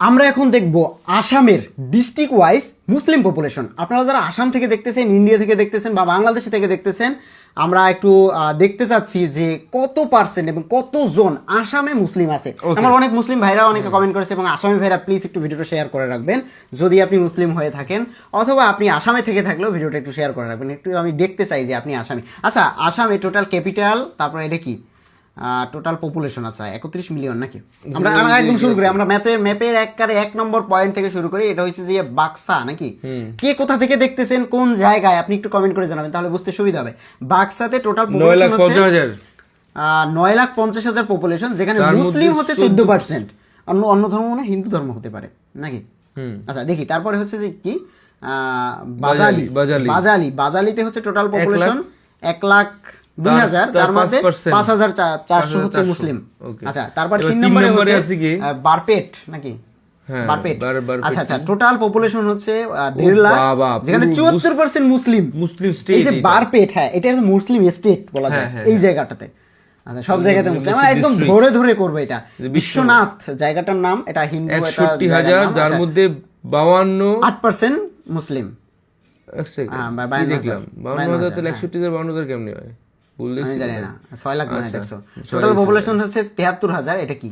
আমরা এখন দেখব আসামের ডিস্ট্রিক্ট ওয়াইজ মুসলিম পপুলেশন। আপনারা যারা আসাম থেকে দেখতেছেন, ইন্ডিয়া থেকে দেখতেছেন বা বাংলাদেশ থেকে দেখতেছেন, আমরা একটু দেখতে চাচ্ছি যে কত পার্সেন্ট এবং কত জন আসামে মুসলিম আছে। আমার অনেক মুসলিম ভাইরা অনেকে কমেন্ট করেছে, এবং আসামি ভাইরা প্লিজ একটু ভিডিওটা শেয়ার করে রাখবেন যদি আপনি মুসলিম হয়ে থাকেন, অথবা আপনি আসামে থেকে থাকলেও ভিডিওটা একটু শেয়ার করে রাখবেন। একটু আমি দেখতে চাই যে আপনি আসামি। আচ্ছা, আসামে টোটাল ক্যাপিটাল, তারপরে এটা কি টোটাল পপুলেশন আছে 31 মিলিয়ন নাকি? আমরা একদম শুরু করি, আমরা ম্যাপের এক নম্বর পয়েন্ট থেকে শুরু করি। এটা হচ্ছে যে বাক্সা নাকি? কে কোথা থেকে দেখতেছেন, কোন জায়গায়, আপনি একটু কমেন্ট করে জানাবেন, তাহলে বুঝতে সুবিধা হবে। বাক্সাতে টোটাল পপুলেশন হচ্ছে 9,50,000 পপুলেশন, যেখানে মুসলিম হচ্ছে 14%। অন্য ধর্ম মানে হিন্দু ধর্ম হতে পারে নাকি? আচ্ছা দেখি, তারপরে হচ্ছে যে কি বাজালিতে হচ্ছে টোটাল পপুলেশন 1,02,000, তার মধ্যে 5,400 হচ্ছে মুসলিম। আচ্ছা, তারপর 3 নম্বরে হচ্ছে বারপেট নাকি? বারপেট। আচ্ছা আচ্ছা, টোটাল পপুলেশন হচ্ছে 1.5 লাখ, যেখানে 74% মুসলিম। এই যে বারপেট, হ্যাঁ এটা মুসলিম স্টেট বলা যায় এই জায়গাটাতে। আচ্ছা, সব জায়গাতে মুসলিম, আমরা একদম ধরে ধরে করবো। এটা বিশ্বনাথ জায়গাটার নাম, এটা হিন্দু। 61,000, যার মধ্যে 8% মুসলিম। দেখলাম 52,000, তাহলে 61,000 52,000 কেমনে হয়? আমি জানি না, 6 লাখ মানে দেখছো। টোটাল পপুলেশন হচ্ছে 73,000। এটা কি?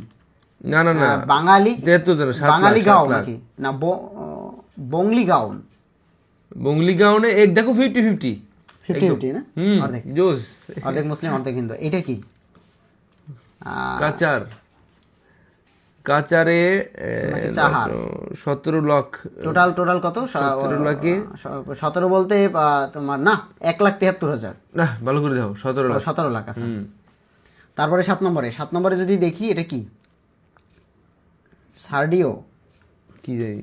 না না না, বাঙালি 73,000 বাঙালি গাঁও নাকি না বংলি গাঁও? বংলি গাঁওনে এক দেখো 50-50 50-50 না? অর্ধেক জোস, অর্ধেক মুসলিম অর্ধেক হিন্দু। এটা কি? কাচারে 17 লাখ। টোটাল কত? 17 লাখে 17 বলতে তোমার না 1,73,000। না, ভালো করে দাও, 17 লাখ আছে। তারপরে 7 নম্বরে যদি দেখি, এটা কি? সার্ডিও কি যাই,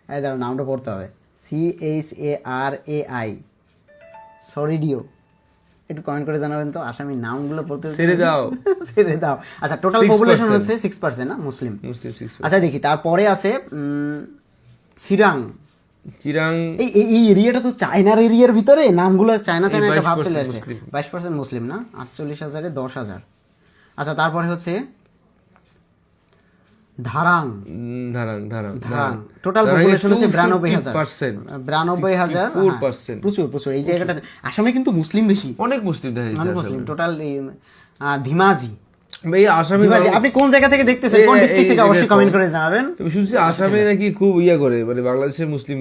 এই দাঁড়াও, নামটা পড়তে হবে। CHARAI সরিডিও। একটু কমেন্ট করে জানাবেন তো, আসামি নামগুলো পড়তে ছেড়ে দাও। আচ্ছা, টোটাল পপুলেশন হচ্ছে 6% না মুসলিম? আচ্ছা দেখি, তারপরে আছে চিরাং। এই এরিয়াটা তো চায়নার এরিয়ার ভিতরে, নামগুলো চায়না একটা ভাব চলে আসছে। 22% মুসলিম না? 48,000-এ 10,000। আচ্ছা, তারপরে হচ্ছে ধারাং। টোটাল পপুলেশন হচ্ছে 92,000। প্রচুর এই জায়গাটাতে। আসামে কিন্তু মুসলিম বেশি, অনেক মুসলিম। টোটাল ধিমাজি। আসামে আপনি কোন জায়গা থেকে দেখতেছেন, কোন ডিস্ট্রিক্ট থেকে, অবশ্যই কমেন্ট করে জানাবেন। তুমি শুনছি আসামে নাকি খুব করে, মানে বাংলাদেশের মুসলিম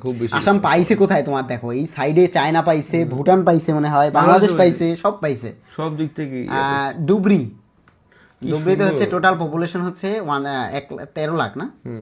খুব বেশি। আসাম পাইছে কোথায় তোমার? দেখো এই সাইডে চায়না পাইছে, ভুটান পাইছে মনে হয়, বাংলাদেশ পাইছে, সব পাইছে, সব দিক থেকে। ডুবরিতে হচ্ছে টোটাল পপুলেশন হচ্ছে 13 লাখ না?